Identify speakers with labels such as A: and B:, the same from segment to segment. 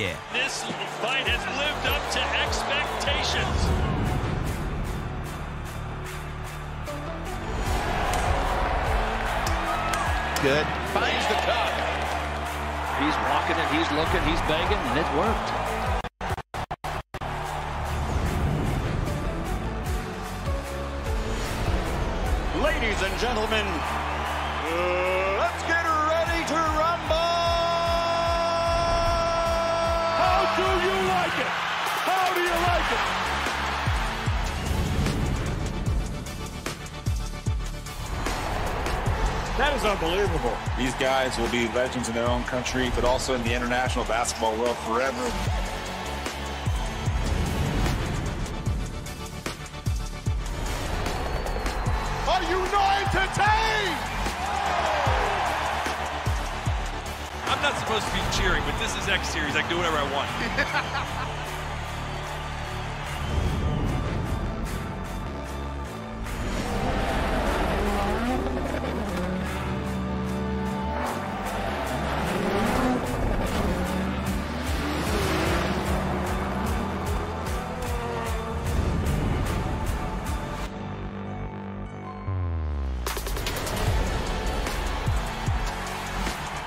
A: yeah.
B: This fight has lived up to expectations.
C: Good. Finds the cup.
D: He's walking it, he's looking, he's begging, and it worked.
C: Ladies and gentlemen, let's get ready to rumble!
B: How do you like it? How do you like it? That is unbelievable.
E: These guys will be legends in their own country, but also in the international basketball world forever.
C: Are you not entertained?
B: I'm not supposed to be cheering, but this is X Series. I can do whatever I want.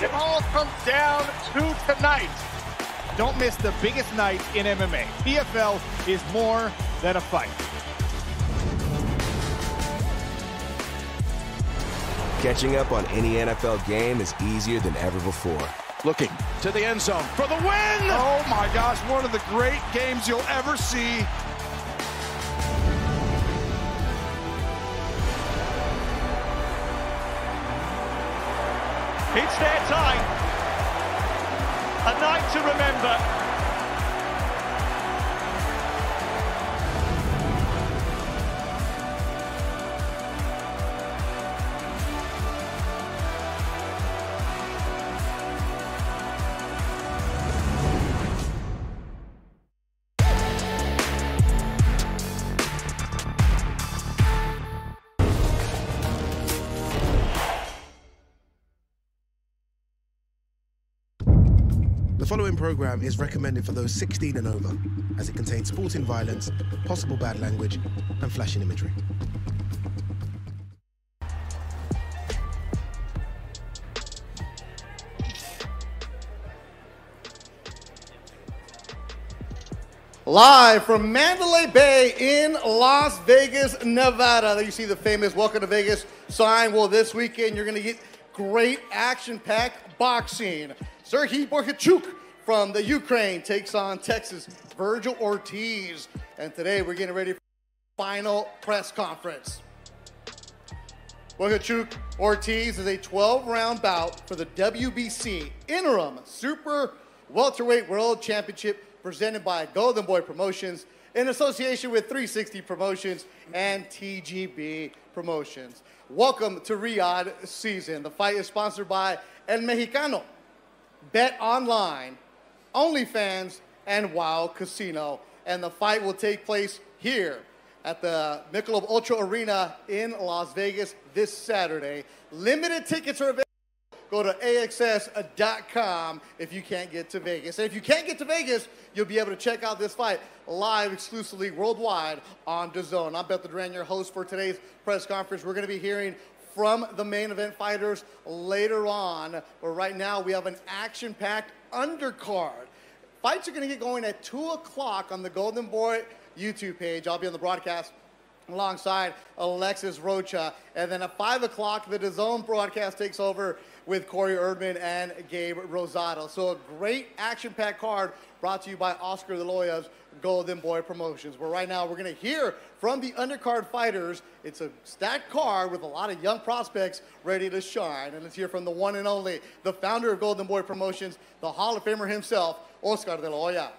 C: It all comes down to tonight.
F: Don't miss the biggest night in MMA. PFL is more than a fight.
G: Catching up on any NFL game is easier than ever before.
C: Looking to the end zone for the win! Oh my gosh, one of the great games you'll ever see.
B: It's their time. A night to remember.
H: The following program is recommended for those 16 and over, as it contains sporting violence, possible bad language, and flashing imagery.
I: Live from Mandalay Bay in Las Vegas, Nevada. There you see the famous Welcome to Vegas sign. Well, this weekend you're going to get great action-packed boxing. Serhiy Bohachuk from the Ukraine takes on Texas' Virgil Ortiz. And today we're getting ready for the final press conference. Bohachuk Ortiz is a 12-round bout for the WBC Interim Super Welterweight World Championship presented by Golden Boy Promotions in association with 360 Promotions and TGB Promotions. Welcome to Riyadh season. The fight is sponsored by El Mexicano, Bet Online, OnlyFans, and WOW Casino. And the fight will take place here at the Michelob Ultra Arena in Las Vegas this Saturday. Limited tickets are available. Go to AXS.com if you can't get to Vegas. And if you can't get to Vegas, you'll be able to check out this fight live exclusively worldwide on DAZN. I'm Beto Duran, your host for today's press conference. We're going to be hearing from the main event fighters later on. But right now, we have an action-packed undercard. Fights are going to get going at 2 o'clock on the Golden Boy YouTube page. I'll be on the broadcast alongside Alexis Rocha. And then at 5 o'clock, the DAZN broadcast takes over with Corey Erdman and Gabe Rosado. So a great action-packed card brought to you by Oscar De La Hoya's Golden Boy Promotions. But right now, we're going to hear from the undercard fighters. It's a stacked card with a lot of young prospects ready to shine. And let's hear from the one and only, the founder of Golden Boy Promotions, the Hall of Famer himself, Oscar De La Hoya.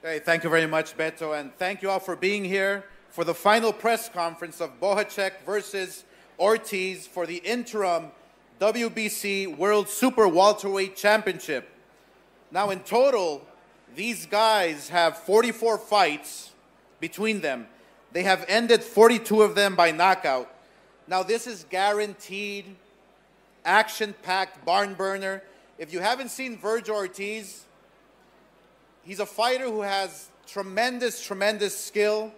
J: Hey, thank you very much, Beto, and thank you all for being here for the final press conference of Bohachuk versus Ortiz for the interim WBC World Super Welterweight Championship. Now, in total, these guys have 44 fights between them. They have ended 42 of them by knockout. Now, this is guaranteed, action-packed barn burner. If you haven't seen Virgil Ortiz, He's a fighter who has tremendous, tremendous skill,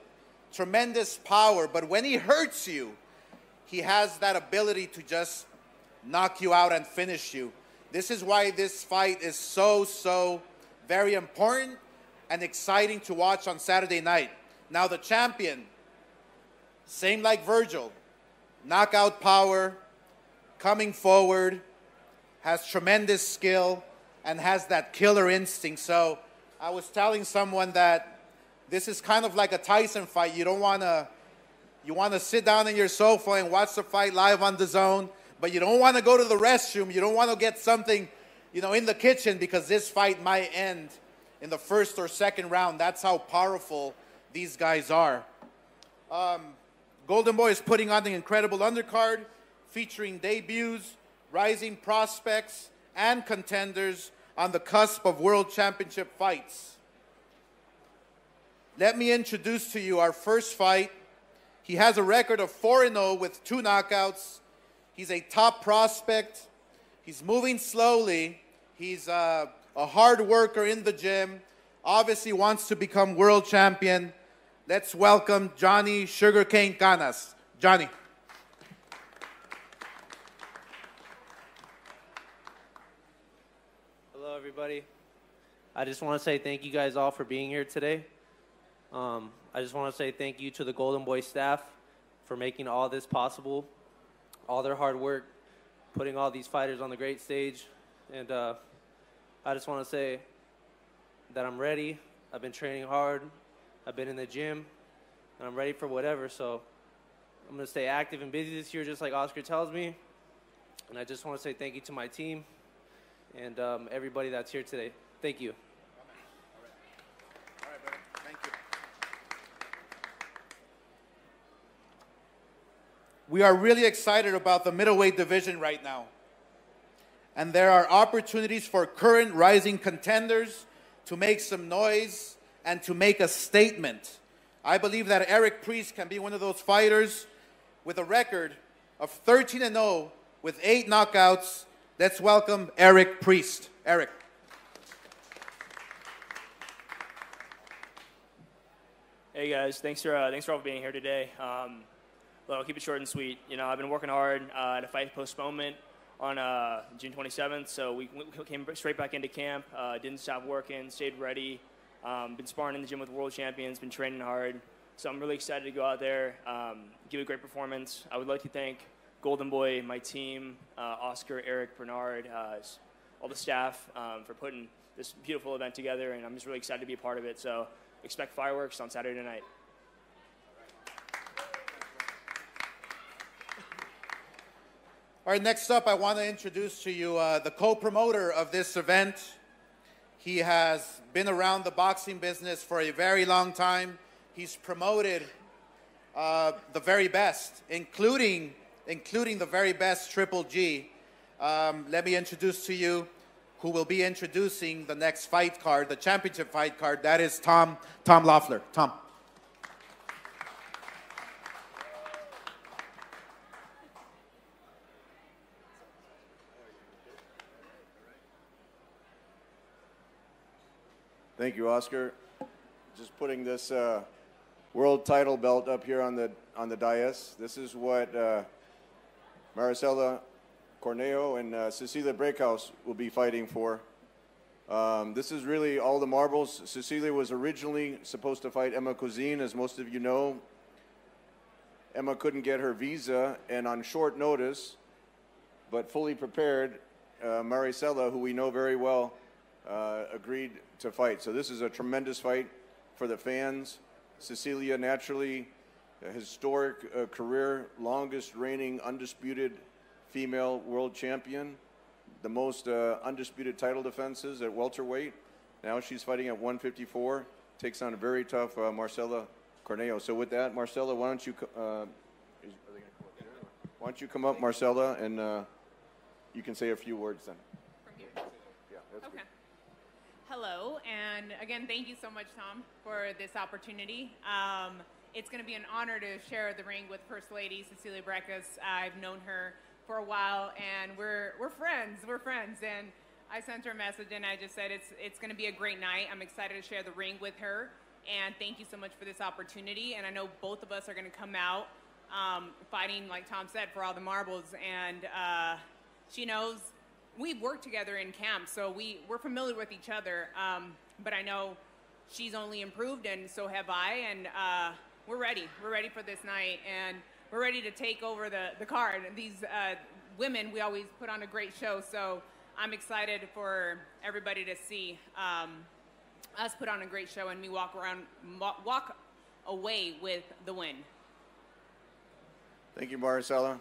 J: tremendous power, but when he hurts you, he has that ability to just knock you out and finish you. This is why this fight is so very important and exciting to watch on Saturday night. Now the champion, same like Virgil, knockout power, coming forward, has tremendous skill, and has that killer instinct. So I was telling someone that this is kind of like a Tyson fight. You want to sit down in your sofa and watch the fight live on DAZN, but you don't want to go to the restroom. You don't want to get something, in the kitchen, because this fight might end in the first or second round. That's how powerful these guys are. Golden Boy is putting on an incredible undercard featuring debuts, rising prospects, and contenders on the cusp of world championship fights. Let me introduce to you our first fight. He has a record of 4-0 with 2 knockouts. He's a top prospect. He's moving slowly. He's a hard worker in the gym. Obviously wants to become world champion. Let's welcome Johnny Sugarcane Canas. Johnny.
A: Hello, everybody. I just want to say thank you guys all for being here today. I just want to say thank you to the Golden Boy staff for making all this possible, all their hard work, putting all these fighters on the great stage. And I just want to say that I'm ready. I've been training hard. I've been in the gym, and I'm ready for whatever. So I'm going to stay active and busy this year, just like Oscar tells me. And I just want to say thank you to my team and everybody that's here today. Thank you.
J: All right, brother. Thank you. We are really excited about the middleweight division right now. And there are opportunities for current rising contenders to make some noise and to make a statement. I believe that Eric Priest can be one of those fighters with a record of 13-0 with 8 knockouts. Let's welcome Eric Priest. Eric.
K: Hey guys, thanks for all being here today. Well, I'll keep it short and sweet. I've been working hard at a fight postponement on June 27th, so we came straight back into camp. Didn't stop working, stayed ready. Been sparring in the gym with world champions, been training hard. So I'm really excited to go out there, give a great performance. I would like to thank Golden Boy, my team, Oscar, Eric, Bernard, all the staff for putting this beautiful event together, and I'm just really excited to be a part of it. So expect fireworks on Saturday night.
J: All right, next up, I want to introduce to you the co-promoter of this event. He has been around the boxing business for a very long time. He's promoted the very best, including the very best Triple G. Let me introduce to you who will be introducing the next fight card, the championship fight card. That is Tom Loeffler. Tom.
L: Thank you, Oscar. Just putting this world title belt up here on the dais. This is what Maricela Cornejo and Cecilia Breakhouse will be fighting for. This is really all the marbles. Cecilia was originally supposed to fight Emma Cuisine, as most of you know. Emma couldn't get her visa, and on short notice, but fully prepared, Maricela, who we know very well, agreed to fight. So this is a tremendous fight for the fans. Cecilia, naturally, a historic career, longest reigning undisputed female world champion, the most undisputed title defenses at welterweight. Now she's fighting at 154, takes on a very tough Maricela Cornejo. So with that, Maricela, why don't you come up, Maricela, and you can say a few words then.
M: From here? Yeah, that's okay. Good. Hello, and again, thank you so much, Tom, for this opportunity. It's going to be an honor to share the ring with First Lady Cecilia Breakhouse. I've known her for a while, and we're friends. We're friends, and I sent her a message and I just said it's going to be a great night. I'm excited to share the ring with her, and thank you so much for this opportunity. And I know both of us are going to come out fighting, like Tom said, for all the marbles. And she knows we've worked together in camp, so we're familiar with each other. But I know she's only improved, and so have I. And we're ready. We're ready for this night, and we're ready to take over the card. These women, we always put on a great show, so I'm excited for everybody to see us put on a great show and me walk away with the win.
L: Thank you, Maricela.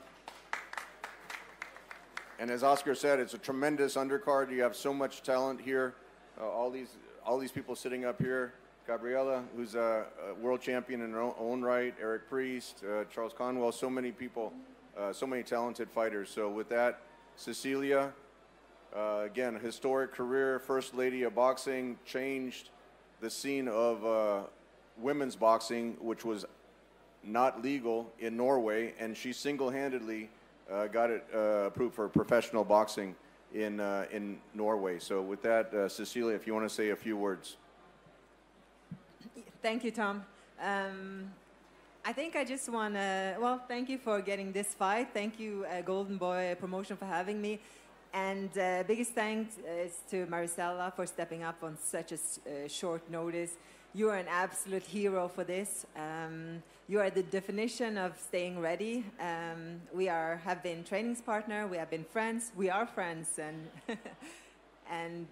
L: And as Oscar said, it's a tremendous undercard. You have so much talent here. All these people sitting up here. Gabriela, who's a world champion in her own right. Eric Priest, Charles Conwell. So many people, so many talented fighters. So with that, Cecilia. Again, historic career, first lady of boxing, changed the scene of women's boxing, which was not legal in Norway, and she single-handedly got it approved for professional boxing in Norway. So with that, Cecilia, if you want to say a few words.
N: Thank you, Tom. I think I just want to, well, thank you for getting this fight. Thank you, Golden Boy Promotion, for having me. And biggest thanks is to Maricela for stepping up on such a short notice. You are an absolute hero for this. You are the definition of staying ready. We have been trainings partner. We have been friends. We are friends, and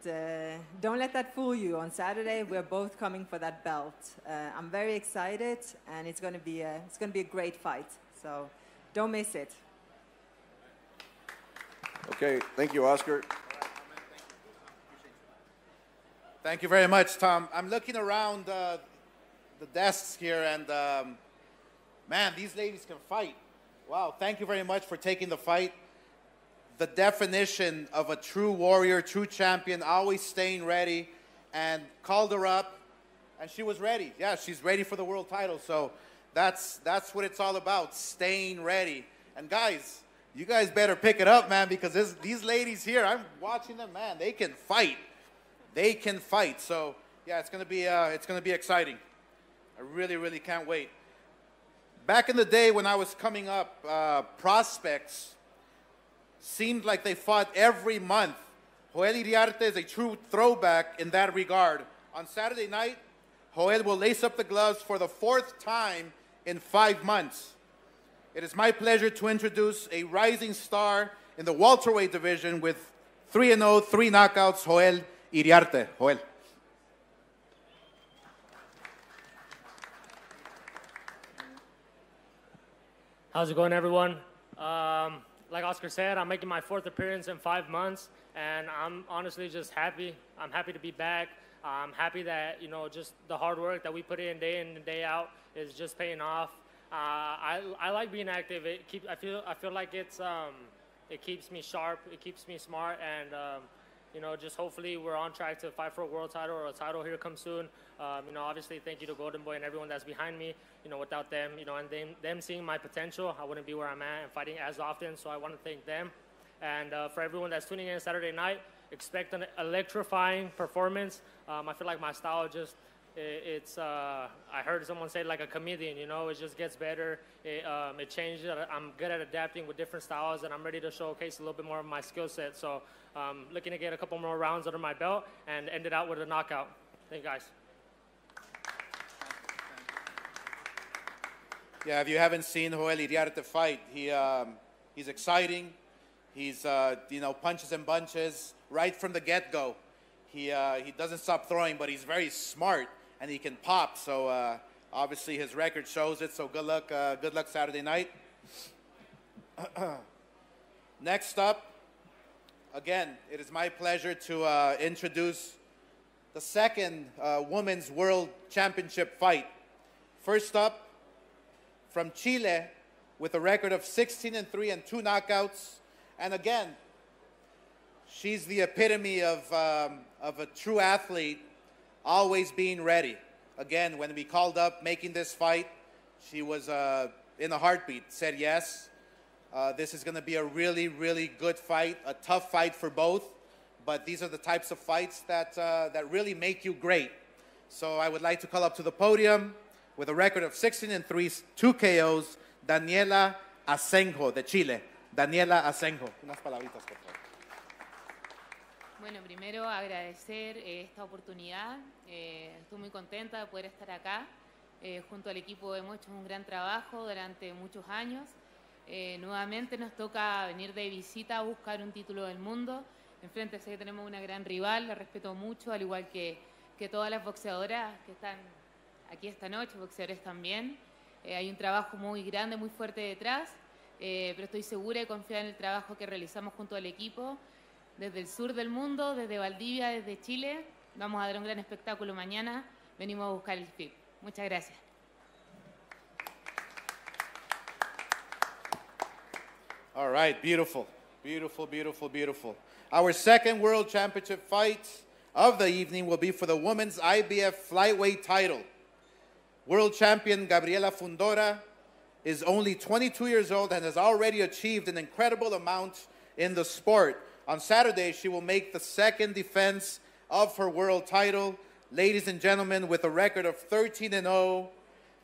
N: don't let that fool you. On Saturday, we're both coming for that belt. I'm very excited, and it's going to be a great fight. So don't miss it.
L: Okay, thank you, Oscar.
J: Thank you very much, Tom. I'm looking around the desks here, and man, these ladies can fight. Wow, thank you very much for taking the fight. The definition of a true warrior, true champion, always staying ready, and called her up, and she was ready. Yeah, she's ready for the world title, so that's what it's all about, staying ready. And guys, you guys better pick it up, man, because these ladies here, I'm watching them, man, they can fight. They can fight. So, yeah, it's going to be exciting. I really, really can't wait. Back in the day when I was coming up, prospects seemed like they fought every month. Joel Iriarte is a true throwback in that regard. On Saturday night, Joel will lace up the gloves for the 4th time in 5 months. It is my pleasure to introduce a rising star in the welterweight division with 3-0, 3 knockouts, Joel Iriarte. Joel.
O: How's it going, everyone? Like Oscar said, I'm making my 4th appearance in 5 months, and I'm honestly just happy. I'm happy to be back. I'm happy that, just the hard work that we put in and day out is just paying off. I like being active. I feel like it keeps me sharp. It keeps me smart, and just hopefully we're on track to fight for a world title or a title here come soon. Obviously thank you to Golden Boy and everyone that's behind me. Without them, and them seeing my potential, I wouldn't be where I'm at and fighting as often. So I want to thank them, and for everyone that's tuning in Saturday night, expect an electrifying performance. I feel like my style just. I heard someone say like a comedian, it just gets better. It changes. I'm good at adapting with different styles, and I'm ready to showcase a little bit more of my skill set. So looking to get a couple more rounds under my belt and end it out with a knockout. Thank you, guys.
J: Yeah, if you haven't seen Joel Iriarte fight, he's exciting. He's punches and bunches right from the get-go. He doesn't stop throwing, but he's very smart. And he can pop, so obviously his record shows it. So good luck Saturday night. Next up, again, it is my pleasure to introduce the second Women's World Championship fight. First up, from Chile, with a record of 16-3 and 2 knockouts, and again, she's the epitome of a true athlete. Always being ready. Again, when we called up making this fight, she was in a heartbeat, said yes. This is going to be a really, really good fight, a tough fight for both. but these are the types of fights that, that really make you great. So I would like to call up to the podium with a record of 16-3, 2 KOs, Daniela Asenjo de Chile. Daniela Asenjo. Unas palabritas, por favor.
P: Bueno, primero agradecer esta oportunidad. Estoy muy contenta de poder estar acá. Junto al equipo hemos hecho un gran trabajo durante muchos años. Nuevamente nos toca venir de visita a buscar un título del mundo. Enfrente sé que tenemos una gran rival, la respeto mucho, al igual que todas las boxeadoras que están aquí esta noche, boxeadores también. Hay un trabajo muy grande, muy fuerte detrás, pero estoy segura y confiada en el trabajo que realizamos junto al equipo. Desde el sur del mundo, desde Valdivia, desde Chile, vamos a dar un gran espectáculo mañana. Venimos a buscar el FIP. Muchas gracias.
J: All right, beautiful, beautiful, beautiful, beautiful. Our second World Championship fight of the evening will be for the women's IBF flyweight title. World champion Gabriela Fundora is only 22 years old and has already achieved an incredible amount in the sport. On Saturday, she will make the second defense of her world title. Ladies and gentlemen, with a record of 13-0,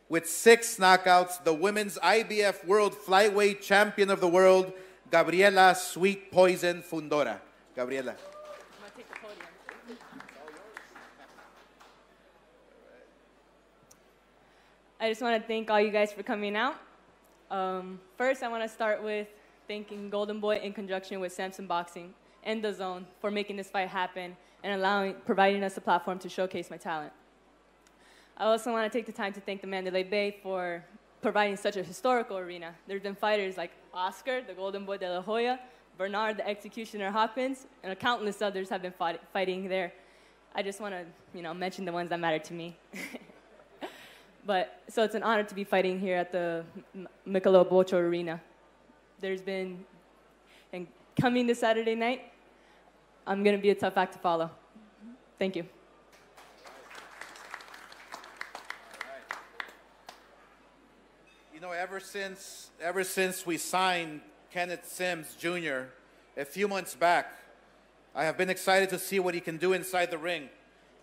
J: with 6 knockouts, the women's IBF World Flyweight Champion of the World, Gabriela Sweet Poison Fundora. Gabriela.
Q: I just want to thank all you guys for coming out. First, I want to start with thanking Golden Boy in conjunction with Samson Boxing and DAZN for making this fight happen and providing us a platform to showcase my talent. I also want to take the time to thank the Mandalay Bay for providing such a historical arena. There's been fighters like Oscar, the Golden Boy de la Hoya, Bernard, the Executioner Hopkins, and countless others have been fighting there. I just want to, mention the ones that matter to me. So it's an honor to be fighting here at the Michelob Ultra Arena. And coming this Saturday night, I'm going to be a tough act to follow. Thank you.
J: Ever since we signed Kenneth Sims Jr. a few months back, I have been excited to see what he can do inside the ring.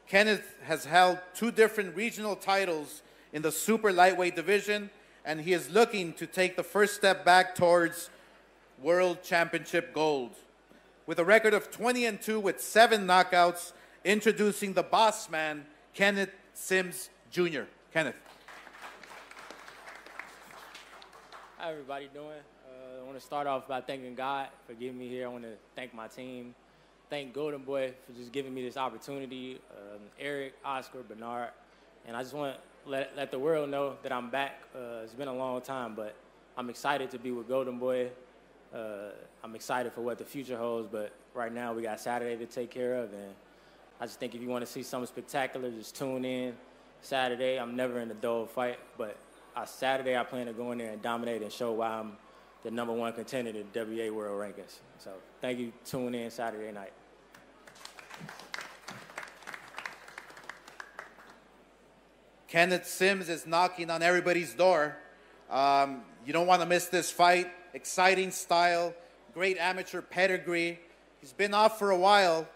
J: Kenneth has held 2 different regional titles in the super lightweight division, and he is looking to take the first step back towards World Championship gold. With a record of 20-2 with 7 knockouts, introducing the boss man, Kenneth Sims Jr. Kenneth.
R: How everybody doing? I want to start off by thanking God for getting me here. I want to thank my team. Thank Golden Boy for just giving me this opportunity. Eric, Oscar, Bernard. And I just want to let the world know that I'm back. It's been a long time, but I'm excited to be with Golden Boy. I'm excited for what the future holds, but right now we got Saturday to take care of. And I just think if you want to see something spectacular, just tune in. Saturday, I'm never in a dull fight, but Saturday, I plan to go in there and dominate and show why I'm the #1 contender in the WA World Rankings. So thank you. Tune in Saturday night.
J: Kenneth Sims is knocking on everybody's door. You don't want to miss this fight. Exciting style, great amateur pedigree. He's been off for a while,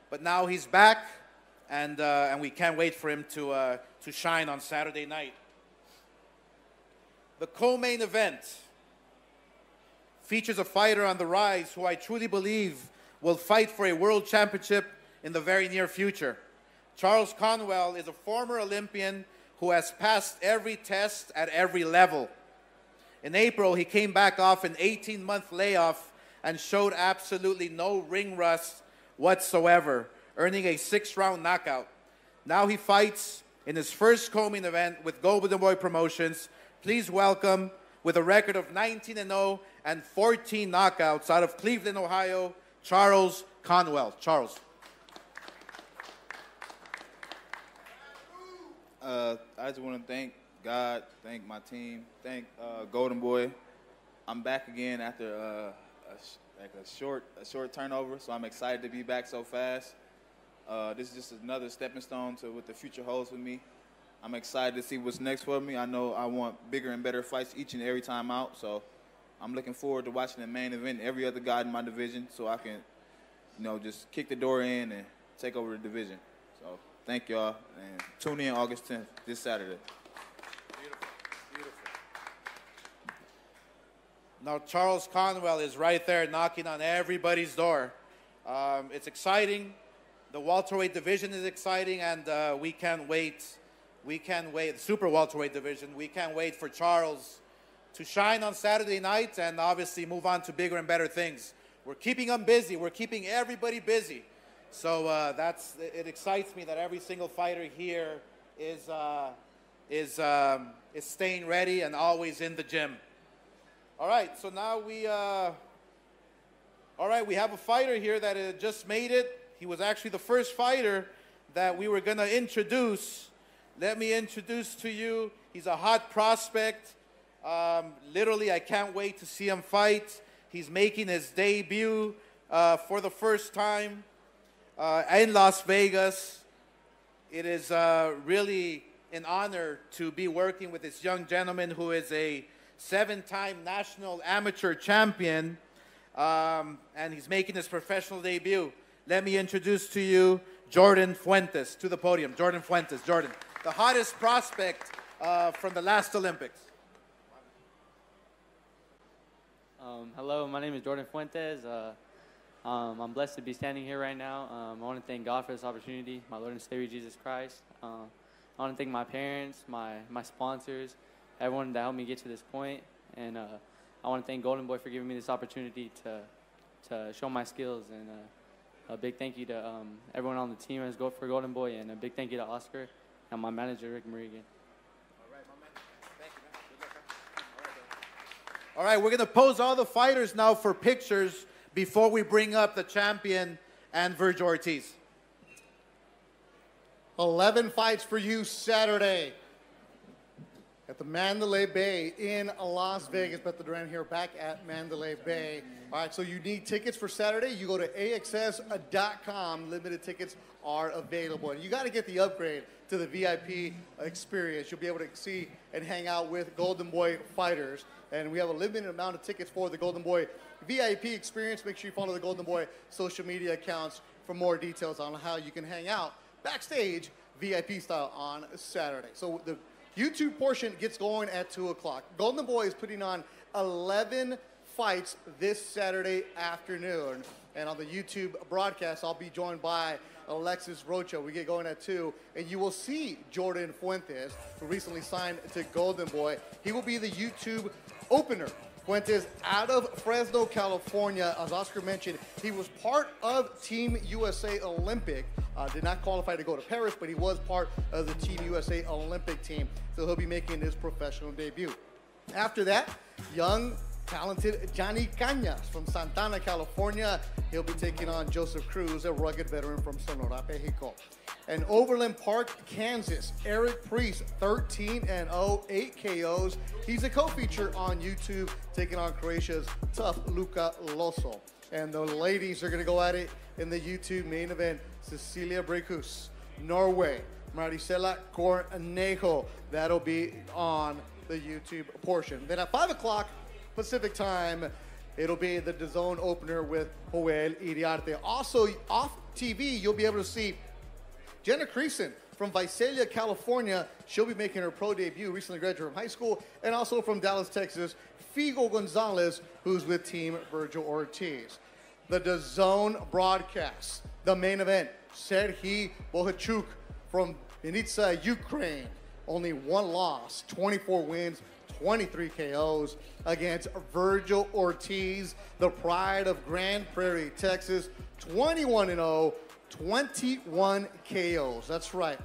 J: but now he's back, and we can't wait for him to shine on Saturday night. The co-main event features a fighter on the rise who I truly believe will fight for a world championship in the very near future. Charles Conwell is a former Olympian who has passed every test at every level. In April, he came back off an 18-month layoff and showed absolutely no ring rust whatsoever, earning a 6-round knockout. Now he fights in his first co-main event with Golden Boy Promotions. Please welcome, with a record of 19-0 and 14 knockouts out of Cleveland, Ohio, Charles Conwell. Charles.
S: I just want to thank God, thank my team, thank Golden Boy. I'm back again after a short turnover, so I'm excited to be back so fast. This is just another stepping stone to what the future holds for me. I'm excited to see what's next for me. I know I want bigger and better fights each and every time out, so I'm looking forward to watching the main event, every other guy in my division, so I can just kick the door in and take over the division. So thank y'all, and tune in August 10th, this Saturday.
J: Now, Charles Conwell is right there knocking on everybody's door. It's exciting. The welterweight division is exciting, and we can't wait. We can't wait. The super welterweight division, we can't wait for Charles to shine on Saturday night and obviously move on to bigger and better things. We're keeping them busy. We're keeping everybody busy. So it excites me that every single fighter here is staying ready and always in the gym. All right, so now we have a fighter here that just made it. He was actually the first fighter that we were going to introduce. Let me introduce to you. He's a hot prospect. Literally, I can't wait to see him fight. He's making his debut for the first time in Las Vegas. It is really an honor to be working with this young gentleman who is a 7-time national amateur champion, and he's making his professional debut. Let me introduce to you Jordan Fuentes to the podium. Jordan Fuentes. Jordan, the hottest prospect from the last Olympics.
T: Hello, my name is Jordan Fuentes. I'm blessed to be standing here right now. I want to thank God for this opportunity, my Lord and Savior Jesus Christ. I want to thank my parents, my sponsors, everyone that helped me get to this point. And I want to thank Golden Boy for giving me this opportunity to show my skills. And a big thank you to everyone on the team for Golden Boy, and a big thank you to Oscar and my manager, Rick Murigan.
J: All right, we're going to pose all the fighters now for pictures before we bring up the champion and Virgil Ortiz.
I: 11 fights for you Saturday at the Mandalay Bay in Las Vegas. Beto Duran here back at Mandalay Bay. All right, so you need tickets for Saturday. You go to AXS.com. Limited tickets are available. And you got to get the upgrade to the VIP experience. You'll be able to see and hang out with Golden Boy fighters. And we have a limited amount of tickets for the Golden Boy VIP experience. Make sure you follow the Golden Boy social media accounts for more details on how you can hang out backstage VIP style on Saturday. So the YouTube portion gets going at 2 o'clock. Golden Boy is putting on 11 fights this Saturday afternoon. And on the YouTube broadcast, I'll be joined by Alexis Rocha. We get going at 2, and you will see Jordan Fuentes, who recently signed to Golden Boy. He will be the YouTube opener. Fuentes out of Fresno, California. As Oscar mentioned, he was part of Team USA Olympic. Did not qualify to go to Paris, but he was part of the Team USA Olympic team. So he'll be making his professional debut. After that, young, talented Johnny Cañas from Santana, California. He'll be taking on Joseph Cruz, a rugged veteran from Sonora, Mexico. And Overland Park, Kansas, Eric Priest, 13-0, 8 KOs. He's a co-feature on YouTube, taking on Croatia's tough Luka Loso. And the ladies are going to go at it in the YouTube main event. Cecilia Brækhus, Norway, Marisela Cornejo. That'll be on the YouTube portion. Then at 5 o'clock Pacific time, it'll be the DAZN opener with Joel Iriarte. Also, off TV, you'll be able to see Jenna Creason from Visalia, California. She'll be making her pro debut, recently graduated from high school. And also from Dallas, Texas, Figo Gonzalez, who's with Team Virgil Ortiz. The DAZN broadcast, the main event, Serhii Bohachuk from Vinnytsia, Ukraine. Only 1 loss, 24 wins, 23 KOs against Virgil Ortiz, the pride of Grand Prairie, Texas, 21-0, 21 KOs. That's right,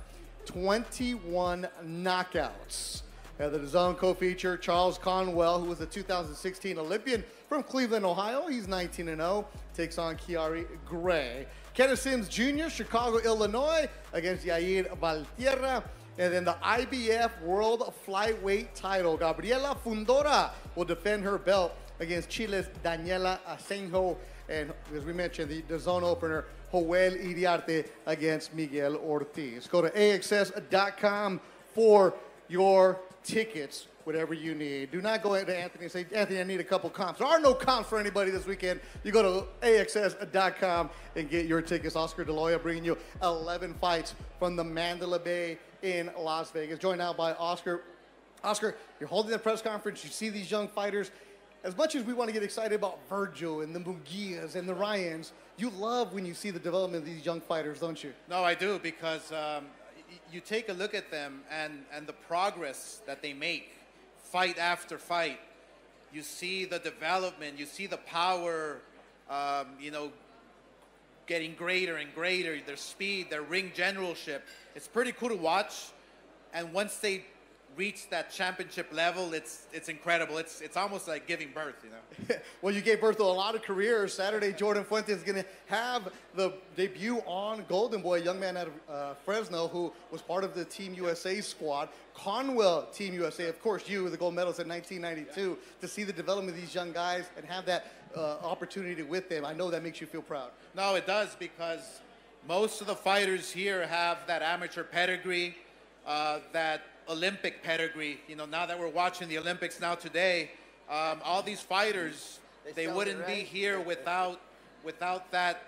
I: 21 knockouts. The DAZN co-feature, Charles Conwell, who was a 2016 Olympian from Cleveland, Ohio. He's 19-0, takes on Kiari Gray. Kenneth Sims Jr., Chicago, Illinois, against Yair Valtierra. And then the IBF World Flyweight title, Gabriela Fundora will defend her belt against Chile's Daniela Asenjo. And as we mentioned, the DAZN opener, Joel Iriarte against Miguel Ortiz. Go to AXS.com for your tickets. whatever you need. Do not go into Anthony and say, Anthony, I need a couple comps. There are no comps for anybody this weekend. You go to AXS.com and get your tickets. Oscar De La Hoya bringing you 11 fights from the Mandalay Bay in Las Vegas. Joined now by Oscar. Oscar, you're holding the press conference. You see these young fighters. As much as we want to get excited about Virgil and the Munguias and the Ryans, you love when you see the development of these young fighters, don't you?
J: No, I do, because you take a look at them and the progress that they make fight after fight. You see the development, you see the power, getting greater and greater, their speed, their ring generalship. It's pretty cool to watch. And once they reach that championship level, it's incredible. It's almost like giving birth, you know.
I: Well, you gave birth to a lot of careers. Saturday, Jordan Fuentes is going to have the debut on Golden Boy, a young man out of Fresno who was part of the Team USA squad. Conwell Team USA, of course, you were the gold medalist in 1992. To see the development of these young guys and have that opportunity with them, I know that makes you feel proud.
J: No, it does, because most of the fighters here have that amateur pedigree, that Olympic pedigree. You know, now that we're watching the Olympics now today, all these fighters, they wouldn't be here without that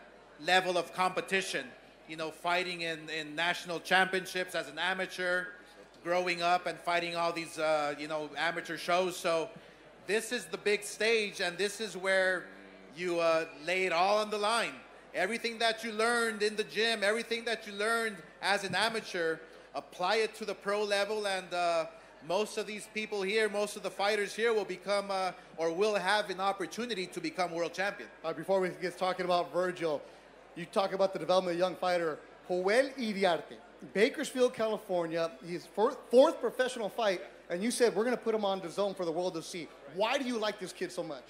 J: level of competition. You know, fighting in national championships as an amateur, growing up and fighting all these, amateur shows. So this is the big stage, and this is where you lay it all on the line. Everything that you learned in the gym, everything that you learned as an amateur, apply it to the pro level, and most of these people here, most of the fighters here will become or will have an opportunity to become world champion.
I: Before we get talking about Virgil, you talk about the development of a young fighter, Joel Iriarte, Bakersfield, California. His fourth professional fight, and you said we're going to put him on DAZN for the world to see. Why do you like this kid so much?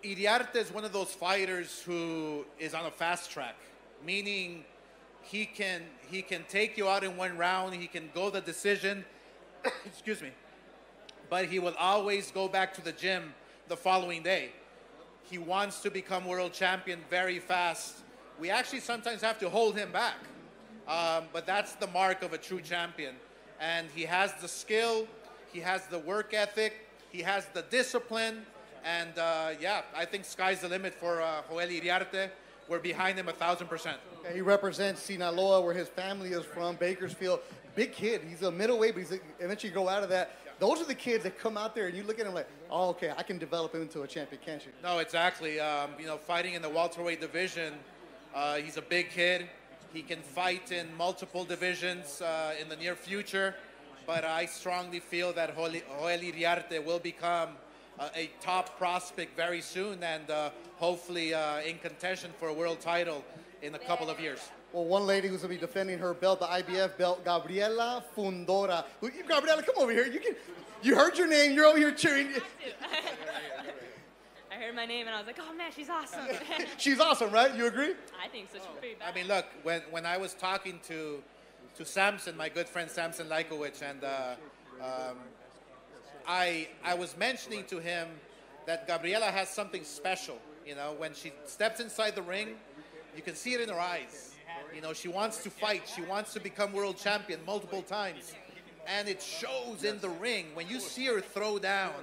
J: Iriarte is one of those fighters who is on a fast track, meaning he can take you out in one round. He can go the decision, excuse me, but he will always go back to the gym the following day. He wants to become world champion very fast. We actually sometimes have to hold him back, but that's the mark of a true champion. And he has the skill, he has the work ethic, he has the discipline, and I think sky's the limit for Joel Iriarte. We're behind him 1,000%.
I: He represents Sinaloa, where his family is from, Bakersfield. Big kid. He's a middleweight, but eventually go out of that. Those are the kids that come out there, and you look at him like, oh, okay, I can develop him into a champion, can't you?
J: No, exactly. Fighting in the welterweight division, he's a big kid. He can fight in multiple divisions in the near future, but I strongly feel that Joel Iriarte will become a top prospect very soon, and hopefully in contention for a world title in a couple of years.
I: Well, one lady who's going to be defending her belt, the IBF belt, Gabriela Fundora. Gabriela, come over here. You heard your name. You're over here cheering.
Q: I heard my name and I was like, oh man, she's awesome.
I: She's awesome, right? You agree?
Q: I think so. She's pretty bad.
J: I mean, look, when I was talking to Samson, my good friend Samson Lajkovic, and I was mentioning to him that Gabriela has something special. You know, when she steps inside the ring, you can see it in her eyes. You know, she wants to fight. She wants to become world champion multiple times. And it shows in the ring. When you see her throw down,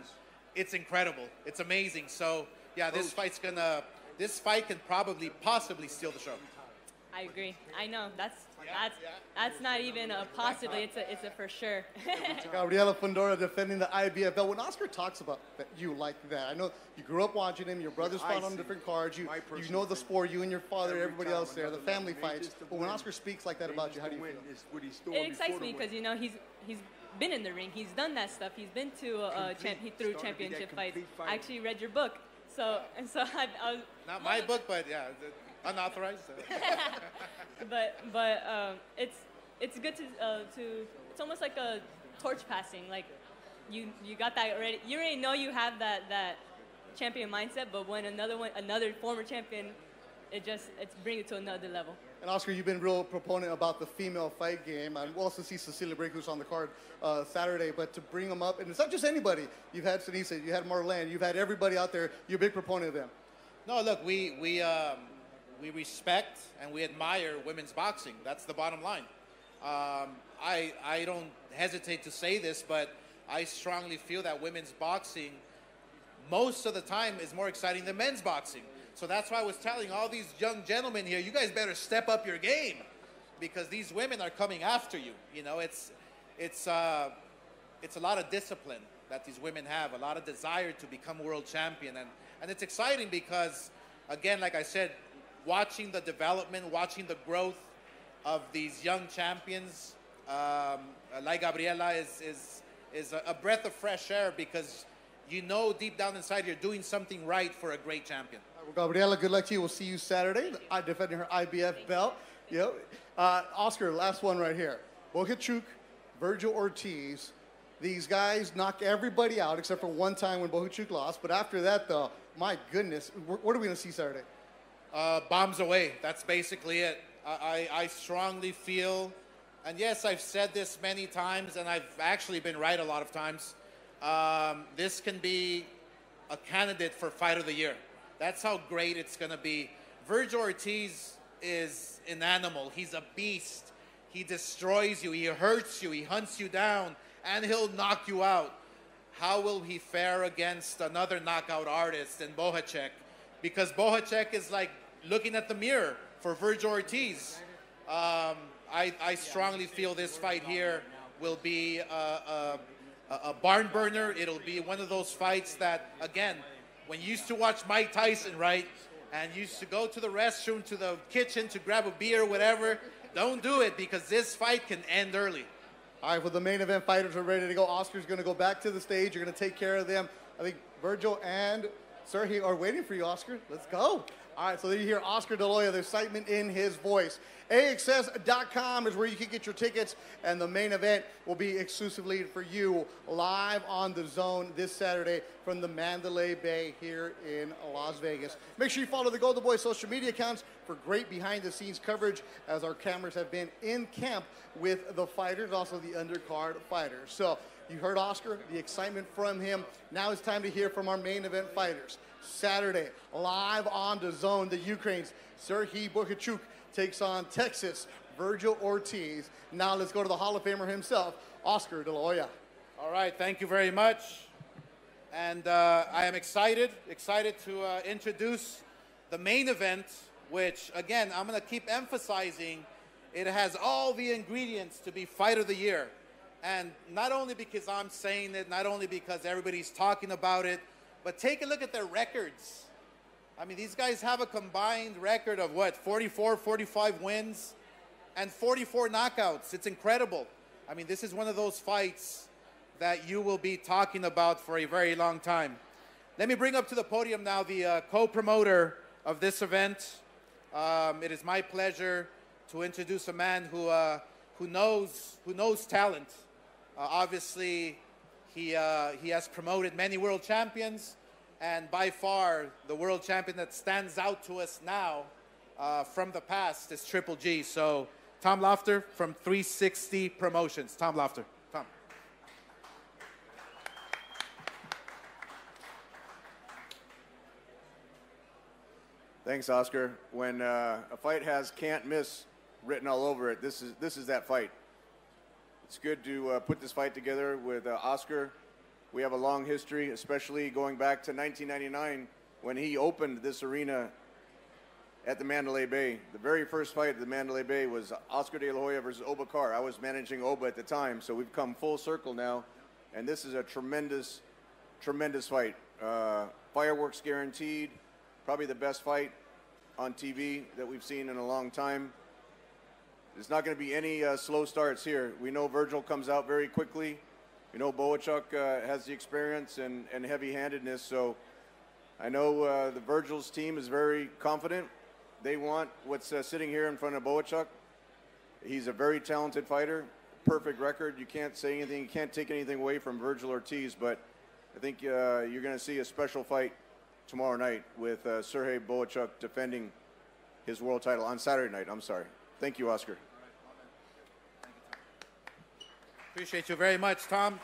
J: it's incredible. It's amazing. So, yeah, this fight can possibly steal the show.
Q: I agree. I know. That's not even a possibly. It's a for sure.
I: Gabriela Fundora defending the IBF belt. When Oscar talks about that, you like that. I know you grew up watching him. Your brothers fought on different cards. You know the sport. You and your father, everybody else there, the family fights. But when Oscar speaks like that about you, how do you feel?
Q: It excites me because he's been in the ring. He's done that stuff. He's been to he threw championship fights. I actually read your book. So I was
J: not my book, but yeah, unauthorized.
Q: But it's good to it's almost like a torch passing. Like you got that already. You already know you have that champion mindset. But when another former champion, it's bring it to another level.
I: And Oscar, you've been a real proponent about the female fight game. And we'll also see Cecilia Brinkley, who's on the card Saturday. But to bring them up, and it's not just anybody. You've had Sinisa, you had Marlene, you've had everybody out there. You're a big proponent of them.
J: No, look, we respect and we admire women's boxing. That's the bottom line. I don't hesitate to say this, but I strongly feel that women's boxing most of the time is more exciting than men's boxing. So that's why I was telling all these young gentlemen here, you guys better step up your game because these women are coming after you. You know, it's a lot of discipline that these women have, a lot of desire to become world champion. And it's exciting because, again, like I said, watching the development, watching the growth of these young champions, like Gabriela is a breath of fresh air because you know deep down inside you're doing something right for a great champion.
I: Well, Gabriela, good luck to you. We'll see you Saturday, defending her IBF belt. Yep. Oscar, last one right here. Bohachuk, Virgil Ortiz. These guys knock everybody out except for one time when Bohachuk lost. But after that, though, my goodness, what are we going to see Saturday?
J: Bombs away. That's basically it. I strongly feel, and yes, I've said this many times, and I've actually been right a lot of times, this can be a candidate for Fight of the Year. That's how great it's going to be. Virgil Ortiz is an animal. He's a beast. He destroys you. He hurts you. He hunts you down, and he'll knock you out. How will he fare against another knockout artist in Bohachek? Because Bohachek is like looking at the mirror for Virgil Ortiz. I strongly feel this fight here will be a barn burner. It'll be one of those fights that, again, when you used to watch Mike Tyson, right, and you used to go to the restroom, to the kitchen to grab a beer or whatever, don't do it because this fight can end early.
I: All right, well, the main event fighters are ready to go. Oscar's going to go back to the stage. You're going to take care of them. I think Virgil and Sergey are waiting for you, Oscar. Let's go. All right, so there you hear Oscar De La Hoya, the excitement in his voice. AXS.com is where you can get your tickets, and the main event will be exclusively for you live on The Zone this Saturday from the Mandalay Bay here in Las Vegas. Make sure you follow the Golden Boy social media accounts for great behind-the-scenes coverage as our cameras have been in camp with the fighters, also the undercard fighters. So you heard Oscar, the excitement from him. Now it's time to hear from our main event fighters. Saturday, live on The Zone, the Ukraine's Serhiy Bohachuk takes on Texas, Virgil Ortiz. Now let's go to the Hall of Famer himself, Oscar De La Hoya.
J: All right, thank you very much. And I am excited to introduce the main event, which, again, I'm going to keep emphasizing it has all the ingredients to be Fight of the Year. And not only because I'm saying it, not only because everybody's talking about it, but take a look at their records. I mean, these guys have a combined record of what, 44, 45 wins and 44 knockouts. It's incredible. I mean, this is one of those fights that you will be talking about for a very long time. Let me bring up to the podium now the co-promoter of this event. It is my pleasure to introduce a man who knows talent. Obviously, he has promoted many world champions, and by far the world champion that stands out to us now from the past is Triple G. So Tom Lofter from 360 Promotions. Tom Lofter. Tom.
L: Thanks, Oscar. When a fight has can't miss written all over it, this is that fight. It's good to put this fight together with Oscar. We have a long history, especially going back to 1999 when he opened this arena at the Mandalay Bay. The very first fight at the Mandalay Bay was Oscar De La Hoya versus Oba Carr. I was managing Oba at the time, so we've come full circle now, and this is a tremendous, tremendous fight. Fireworks guaranteed, probably the best fight on TV that we've seen in a long time. There's not going to be any slow starts here. We know Virgil comes out very quickly. We know Bohachuk has the experience and heavy-handedness, so I know the Virgil's team is very confident. They want what's sitting here in front of Bohachuk. He's a very talented fighter, perfect record. You can't say anything, you can't take anything away from Virgil Ortiz, but I think you're going to see a special fight tomorrow night with Serhiy Bohachuk defending his world title on Saturday night. I'm sorry. Thank you, Oscar.
J: Appreciate you very much, Tom.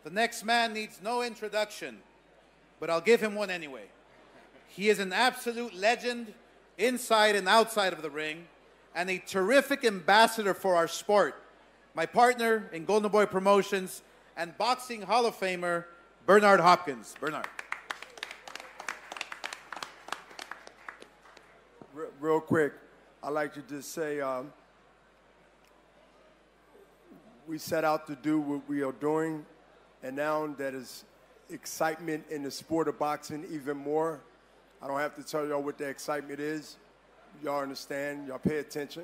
J: The next man needs no introduction, but I'll give him one anyway. He is an absolute legend inside and outside of the ring, and a terrific ambassador for our sport. my partner in Golden Boy Promotions, and Boxing Hall of Famer, Bernard Hopkins. Bernard.
U: Real quick, I'd like to just say we set out to do what we are doing, and now that is excitement in the sport of boxing even more. I don't have to tell y'all what the excitement is. Y'all understand, y'all pay attention.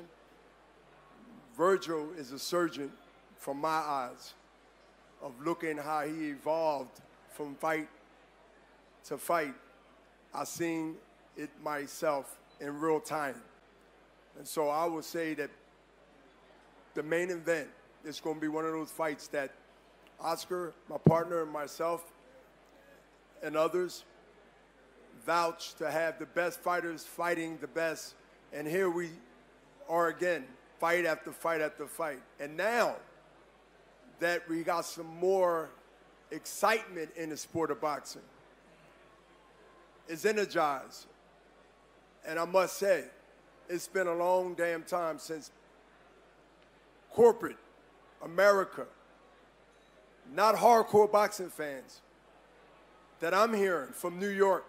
U: Virgil is a surgeon from my eyes of looking how he evolved from fight to fight. I seen it myself in real time. And so I would say that the main event is going to be one of those fights that Oscar, my partner, and myself, and others vouch to have the best fighters fighting the best. And here we are again, fight after fight after fight. And now that we got some more excitement in the sport of boxing, it's energized. And I must say, it's been a long damn time since corporate America, not hardcore boxing fans, that I'm hearing from New York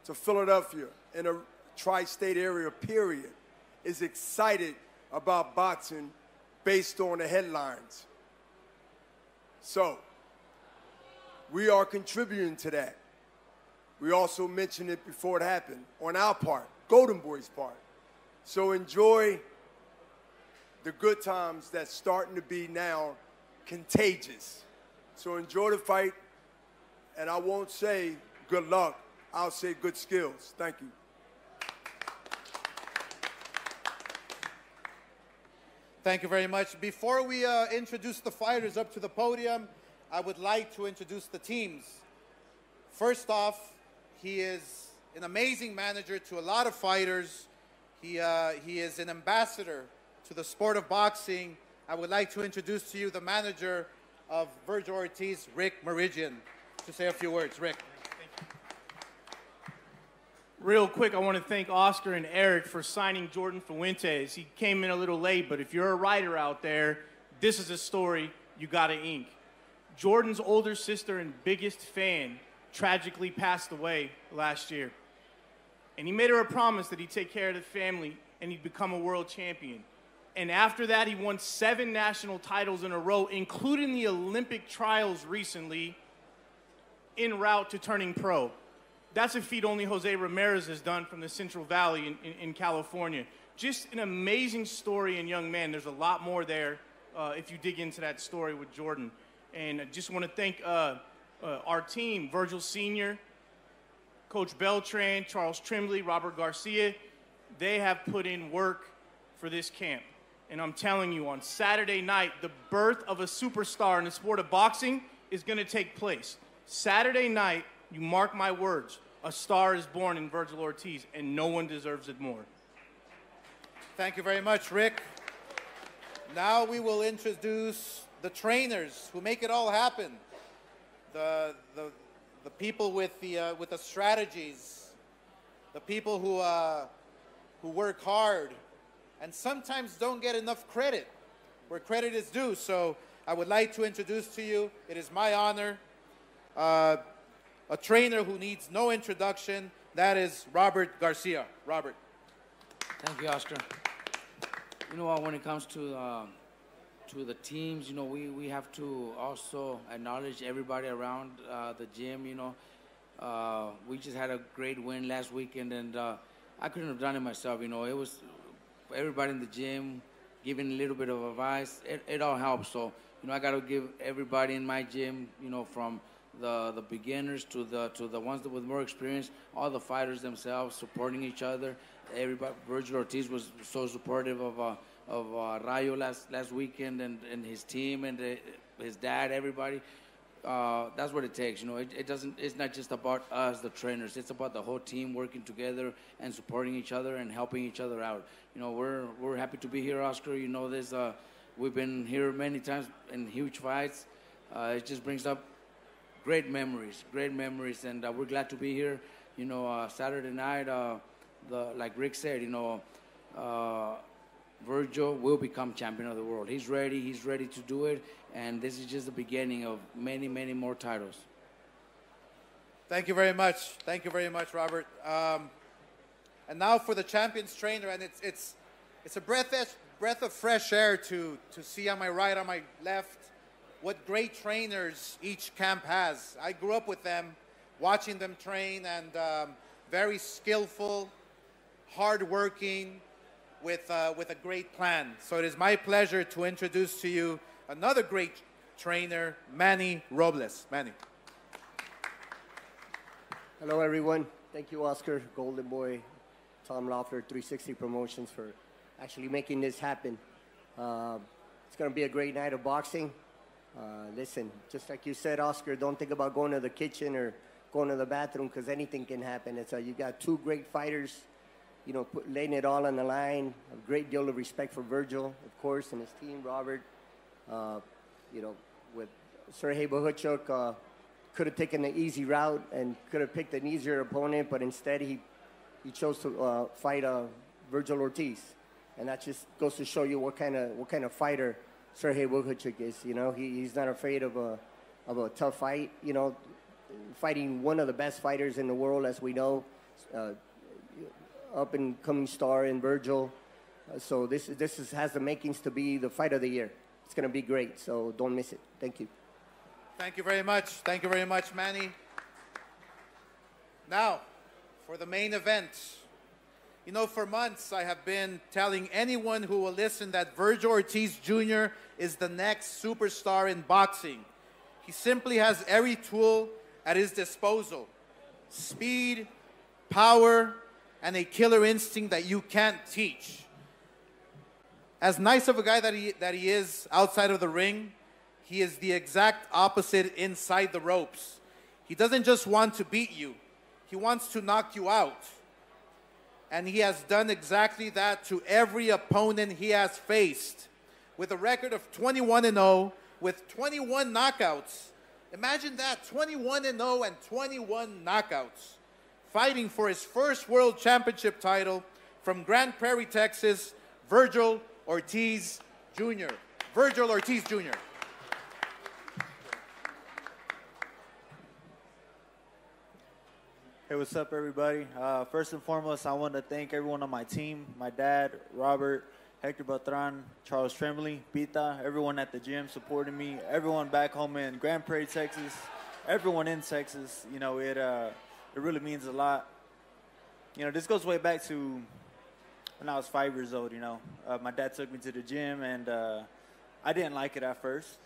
U: to Philadelphia in a tri-state area, period, is excited about boxing based on the headlines. So, we are contributing to that. We also mentioned it before it happened on our part, Golden Boy's part. So enjoy the good times that's starting to be now contagious. So enjoy the fight, and I won't say good luck, I'll say good skills. Thank you.
J: Thank you very much. Before we introduce the fighters up to the podium, I would like to introduce the teams. First off, he is an amazing manager to a lot of fighters. He is an ambassador to the sport of boxing. I would like to introduce to you the manager of Virgil Ortiz, Rick Meridian, to say a few words. Rick.
F: Real quick, I want to thank Oscar and Eric for signing Jordan Fuentes. He came in a little late, but if you're a writer out there, this is a story you gotta ink. Jordan's older sister and biggest fan tragically passed away last year. And he made her a promise that he'd take care of the family and he'd become a world champion. And after that, he won 7 national titles in a row, including the Olympic trials recently, en route to turning pro. That's a feat only Jose Ramirez has done from the Central Valley in California. Just an amazing story and young man. There's a lot more there if you dig into that story with Jordan. And I just want to thank our team, Virgil Sr., Coach Beltran, Charles Tremblay, Robert Garcia. They have put in work for this camp. And I'm telling you, on Saturday night, the birth of a superstar in the sport of boxing is going to take place. Saturday night, you mark my words, a star is born in Virgil Ortiz, and no one deserves it more.
J: Thank you very much, Rick. Now we will introduce the trainers who make it all happen. The people with the strategies, the people who work hard and sometimes don't get enough credit where credit is due. So I would like to introduce to you, it is my honor, a trainer who needs no introduction. That is Robert Garcia. Robert.
V: Thank you, Oscar. You know, when it comes to the teams, you know, we have to also acknowledge everybody around the gym. You know, we just had a great win last weekend, and I couldn't have done it myself. You know, it was everybody in the gym giving a little bit of advice. It all helps. So, you know, I got to give everybody in my gym, you know, from the beginners to the ones with more experience, all the fighters themselves supporting each other. Everybody, Virgil Ortiz was so supportive of Rayo last weekend and his team and his dad, everybody. That's what it takes, you know. It's not just about us, the trainers. It's about the whole team working together and supporting each other and helping each other out. You know, we're happy to be here, Oscar. You know this. We've been here many times in huge fights. It just brings up great memories, and we're glad to be here. You know, Saturday night, like Rick said, you know, Virgil will become champion of the world. He's ready to do it, and this is just the beginning of many, many more titles.
J: Thank you very much. Thank you very much, Robert. And now for the champions trainer, and it's a breath of fresh air to see on my right, on my left, what great trainers each camp has. I grew up with them, watching them train, and very skillful, hardworking, with a great plan. So it is my pleasure to introduce to you another great trainer, Manny Robles. Manny.
D: Hello, everyone. Thank you, Oscar, Golden Boy, Tom Loeffler, 360 Promotions, for actually making this happen. It's going to be a great night of boxing. Listen, just like you said, Oscar, don't think about going to the kitchen or going to the bathroom, because anything can happen. It's you got two great fighters, you know, laying it all on the line. A great deal of respect for Virgil, of course, and his team, Robert. You know, with Sergey Bohachuk, could have taken the easy route and could have picked an easier opponent, but instead he chose to fight Virgil Ortiz, and that just goes to show you what kind of fighter Sergey Bohachuk is. You know, he's not afraid of a tough fight. You know, fighting one of the best fighters in the world, as we know. Up and coming star in Virgil. So this has the makings to be the fight of the year. It's going to be great, so don't miss it. Thank you.
J: Thank you very much. Thank you very much, Manny. Now, for the main event. You know, for months I have been telling anyone who will listen that Virgil Ortiz Jr. is the next superstar in boxing. He simply has every tool at his disposal. Speed, power, and a killer instinct that you can't teach. As nice of a guy that he is outside of the ring, he is the exact opposite inside the ropes. He doesn't just want to beat you, he wants to knock you out. And he has done exactly that to every opponent he has faced. With a record of 21-0, with 21 knockouts. Imagine that, 21-0 and 21 knockouts. Fighting for his first world championship title from Grand Prairie, Texas, Virgil Ortiz Jr. Virgil Ortiz Jr.
E: Hey, what's up, everybody? First and foremost, I want to thank everyone on my team, my dad, Robert, Hector Beltran, Charles Tremblay, Pita, everyone at the gym supporting me, everyone back home in Grand Prairie, Texas, everyone in Texas. You know, it really means a lot. You know, this goes way back to when I was 5 years old, you know. My dad took me to the gym, and I didn't like it at first.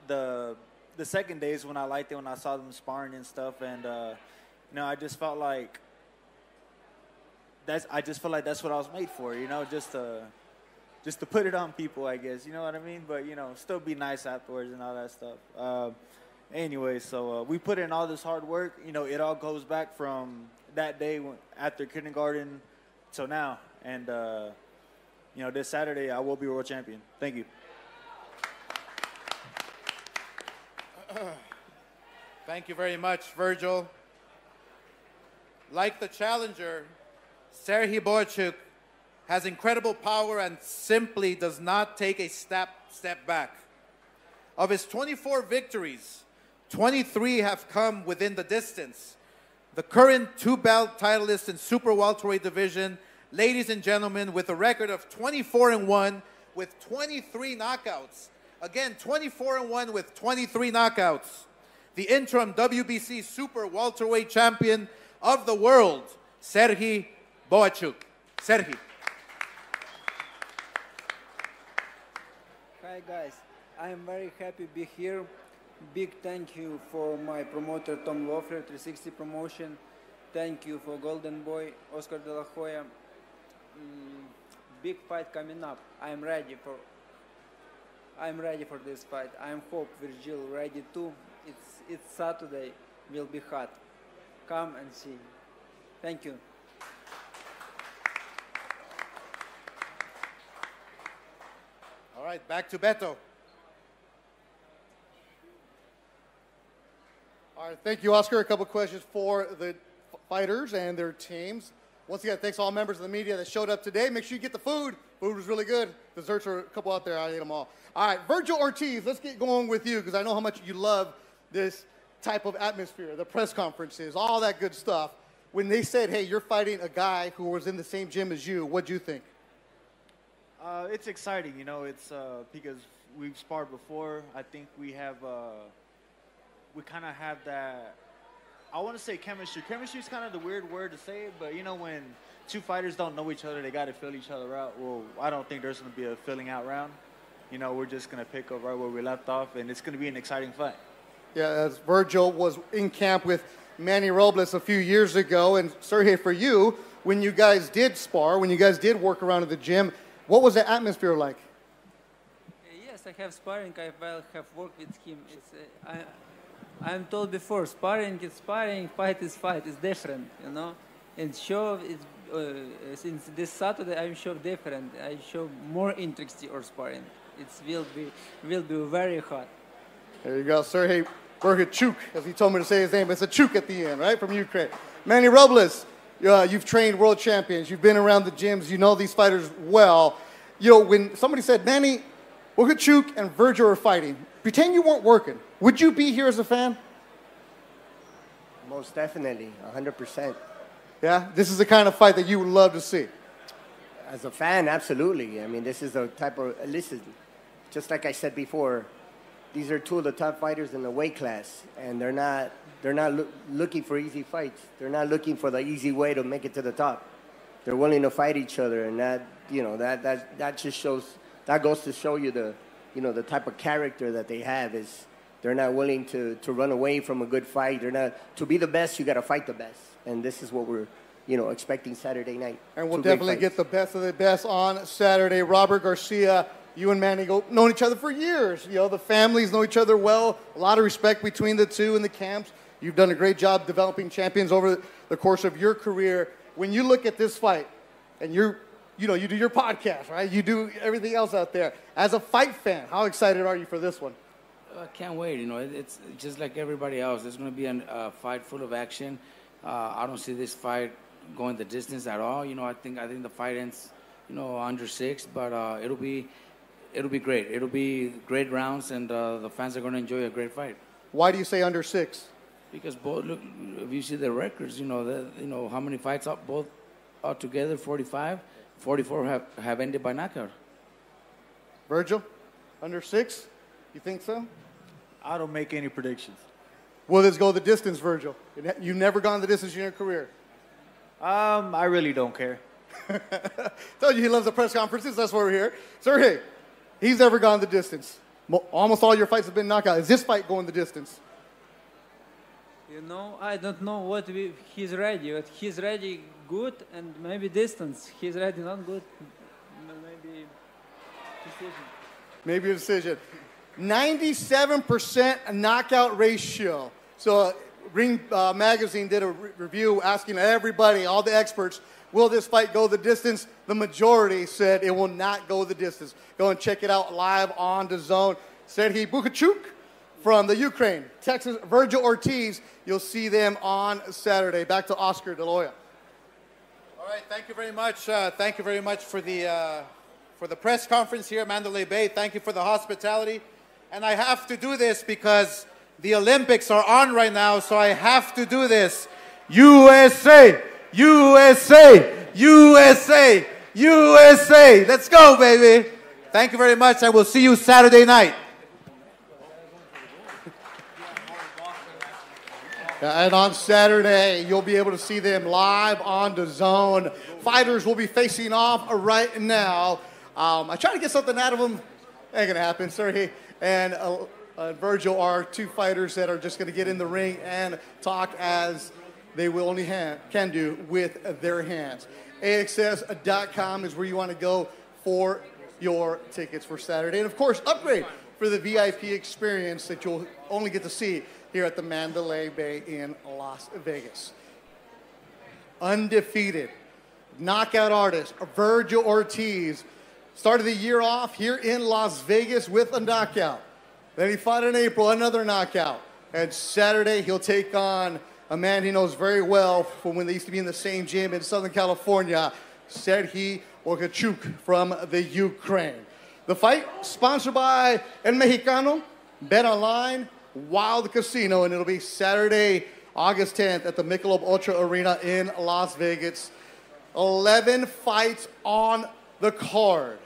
E: The second day is when I liked it, when I saw them sparring and stuff, and, you know, I just felt like that's what I was made for, you know, just to put it on people, I guess, you know what I mean? But, you know, still be nice afterwards and all that stuff. Anyway, so we put in all this hard work. You know, it all goes back from that day after kindergarten till now. And, you know, this Saturday I will be world champion. Thank you.
J: Thank you very much, Virgil. Like the challenger, Sergey Bohachuk has incredible power and simply does not take a step back. Of his 24 victories, 23 have come within the distance. The current two-belt titleist in super welterweight division, ladies and gentlemen, with a record of 24-1 with 23 knockouts. Again, 24-1 with 23 knockouts. The interim WBC super welterweight champion of the world, Sergey Bohachuk. Sergey.
W: Hi guys, I am very happy to be here. Big thank you for my promoter Tom Loeffler, 360 Promotion. Thank you for Golden Boy, Oscar De La Hoya. Big fight coming up. I'm ready for this fight. I hope Virgil ready too. It's Saturday, will be hot. Come and see. Thank you.
J: All right, back to Beto.
I: All right, thank you, Oscar. A couple questions for the fighters and their teams. Once again, thanks to all members of the media that showed up today. Make sure you get the food Food was really good. Desserts are a couple out there. I ate them all. All right, Virgil Ortiz, let's get going with you because I know how much you love this type of atmosphere, the press conferences, all that good stuff. When they said, hey, you're fighting a guy who was in the same gym as you, what'd you think?
E: It's exciting, you know. It's because we've sparred before. I think we have, we kind of have that. I want to say chemistry. Chemistry is kind of the weird word to say, but you know, when two fighters don't know each other, they got to feel each other out. Well, I don't think there's going to be a filling out round. You know, we're just going to pick up right where we left off, and it's going to be an exciting fight.
I: Yeah, as Virgil was in camp with Manny Robles a few years ago, and Sergey, for you, when you guys did spar, when you guys did work around at the gym, what was the atmosphere like?
W: Yes, I have sparring. I have worked with him. I'm told before, sparring is sparring, fight is fight. It's different, you know. And show is since this Saturday, I'm sure different. I show more interest or sparring. It will be very hot.
I: There you go, Sergey Bergachuk, as he told me to say his name. It's a Chuk at the end, right, from Ukraine. Manny Robles, you've trained world champions. You've been around the gyms. You know these fighters well. You know, when somebody said, Manny Bergachuk and Virgil are fighting, pretend you weren't working. Would you be here as a fan?
D: Most definitely, 100%.
I: Yeah? This is the kind of fight that you would love to see.
D: As a fan, absolutely. I mean, this is the type of, listen, just like I said before, these are two of the top fighters in the weight class, and they're not looking for easy fights. They're not looking for the easy way to make it to the top. They're willing to fight each other, and that, you know, that just shows, that goes to show you the, you know, the type of character that they have is they're not willing to run away from a good fight. They're not, to be the best, you got to fight the best, and this is what we're, you know, expecting Saturday night.
I: And we'll definitely get the best of the best on Saturday. Robert Garcia, you and Manny known each other for years. You know, the families know each other well. A lot of respect between the two in the camps. You've done a great job developing champions over the course of your career. When you look at this fight, and you do your podcast, right? You do everything else out there. As a fight fan, how excited are you for this one?
V: I can't wait. You know, it's just like everybody else. There's going to be a fight full of action. I don't see this fight going the distance at all. You know, I think the fight ends, you know, under 6, but it'll be great. It'll be great rounds, and the fans are going to enjoy a great fight.
I: Why do you say under 6?
V: Because both, look, if you see the records, you know how many fights both altogether, 45, 44 have ended by knockout.
I: Virgil, under 6? You think so?
E: I don't make any predictions.
I: Will this go the distance, Virgil? You've never gone the distance in your career.
E: I really don't care.
I: Told you he loves the press conferences. That's why we're here. Sergey, he's never gone the distance. Almost all your fights have been knockout. Is this fight going the distance?
W: You know, I don't know what he's ready. But he's ready good and maybe distance. He's ready not good. Maybe decision.
I: Maybe a decision. 97% knockout ratio. So Ring Magazine did a review asking everybody, all the experts, will this fight go the distance? The majority said it will not go the distance. Go and check it out live on DAZN. Serhii Bukhachuk from the Ukraine, Texas, Virgil Ortiz. You'll see them on Saturday. Back to Oscar De La Hoya.
J: All right, thank you very much. Thank you very much for the press conference here at Mandalay Bay. Thank you for the hospitality. And I have to do this because the Olympics are on right now, so I have to do this. USA! USA! USA! USA! Let's go, baby! Thank you very much. I will see you Saturday night.
I: And on Saturday, you'll be able to see them live on DAZN. Fighters will be facing off right now. I tried to get something out of them. Ain't gonna happen. Serhii and Virgil are two fighters that are just gonna get in the ring and talk as they will only can do with their hands. AXS.com is where you want to go for your tickets for Saturday. And of course, upgrade for the VIP experience that you'll only get to see here at the Mandalay Bay in Las Vegas. Undefeated knockout artist Virgil Ortiz started the year off here in Las Vegas with a knockout. Then he fought in April, another knockout. And Saturday, he'll take on a man he knows very well from when they used to be in the same gym in Southern California, Serhii Bohachuk from the Ukraine. The fight sponsored by El Mexicano, Bet Online, Wild Casino, and it'll be Saturday, August 10th at the Michelob Ultra Arena in Las Vegas. 11 fights on the card.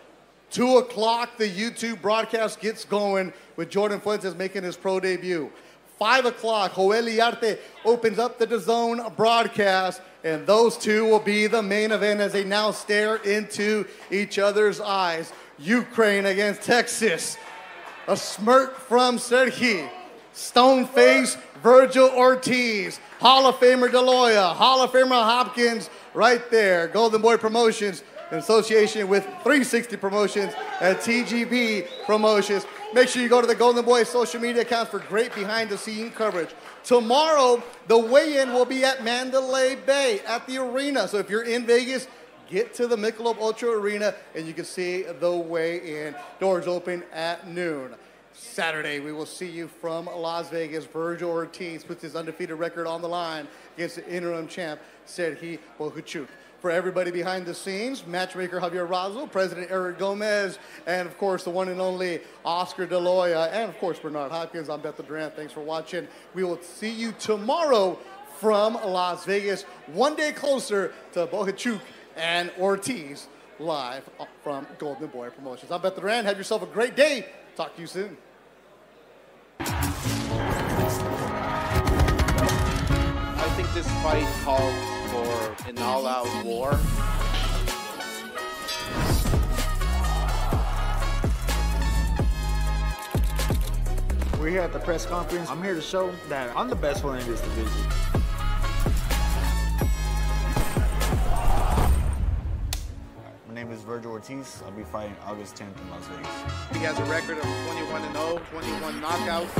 I: 2 o'clock, the YouTube broadcast gets going with Jordan Fuentes making his pro debut. 5 o'clock, Joel Iarte opens up the DAZN broadcast, and those two will be the main event as they now stare into each other's eyes. Ukraine against Texas. A smirk from Sergi. Stone-faced Virgil Ortiz. Hall of Famer DeLoya. Hall of Famer Hopkins right there. Golden Boy Promotions in association with 360 Promotions and TGB Promotions. Make sure you go to the Golden Boy social media accounts for great behind-the-scenes coverage. Tomorrow, the weigh-in will be at Mandalay Bay at the arena. So if you're in Vegas, get to the Michelob Ultra Arena and you can see the weigh-in. Doors open at noon. Saturday, we will see you from Las Vegas. Virgil Ortiz puts his undefeated record on the line against the interim champ, Sergi Bohachuk. For everybody behind the scenes, matchmaker Javier Razo, President Eric Gomez, and of course the one and only Oscar DeLoya, and of course Bernard Hopkins. I'm Beto Duran. Thanks for watching. We will see you tomorrow from Las Vegas, one day closer to Bohachuk and Ortiz, live from Golden Boy Promotions. I'm Beto Duran. Have yourself a great day. Talk to you soon.
J: I think this fight called for an all-out war.
E: We're here at the press conference. I'm here to show that I'm the best one in this division.
B: My name is Virgil Ortiz. I'll be fighting August 10th in Las Vegas.
J: He has a record of 21-0, 21 knockouts.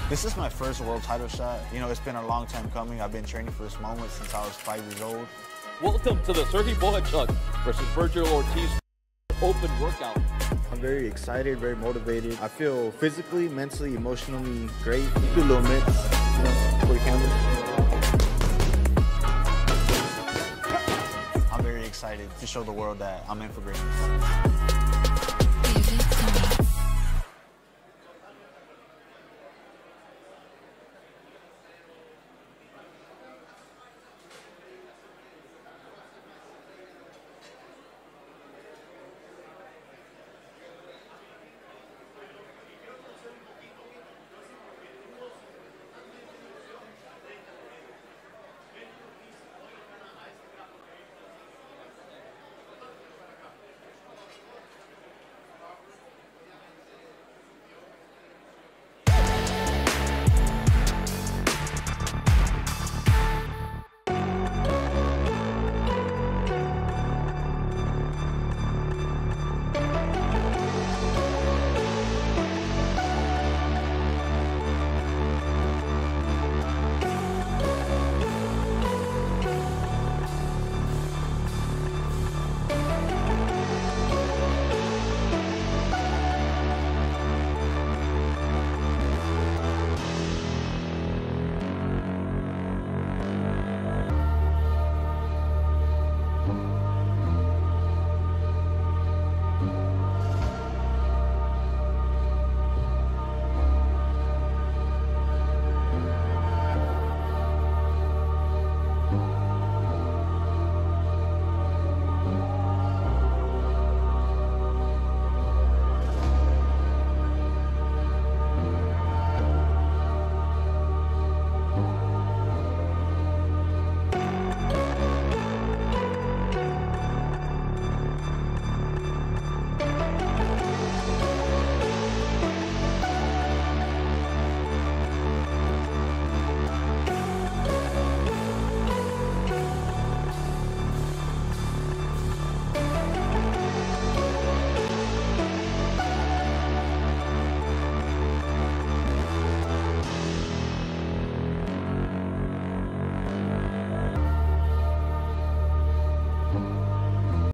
B: This is my first world title shot. You know, it's been a long time coming. I've been training for this moment since I was 5 years old.
C: Welcome to the Sergi Bohachuk versus Virgil Ortiz open workout.
E: I'm very excited, very motivated. I feel physically, mentally, emotionally great. Do a little mix, you know, for the camera.
B: I'm very excited to show the world that I'm in for greatness.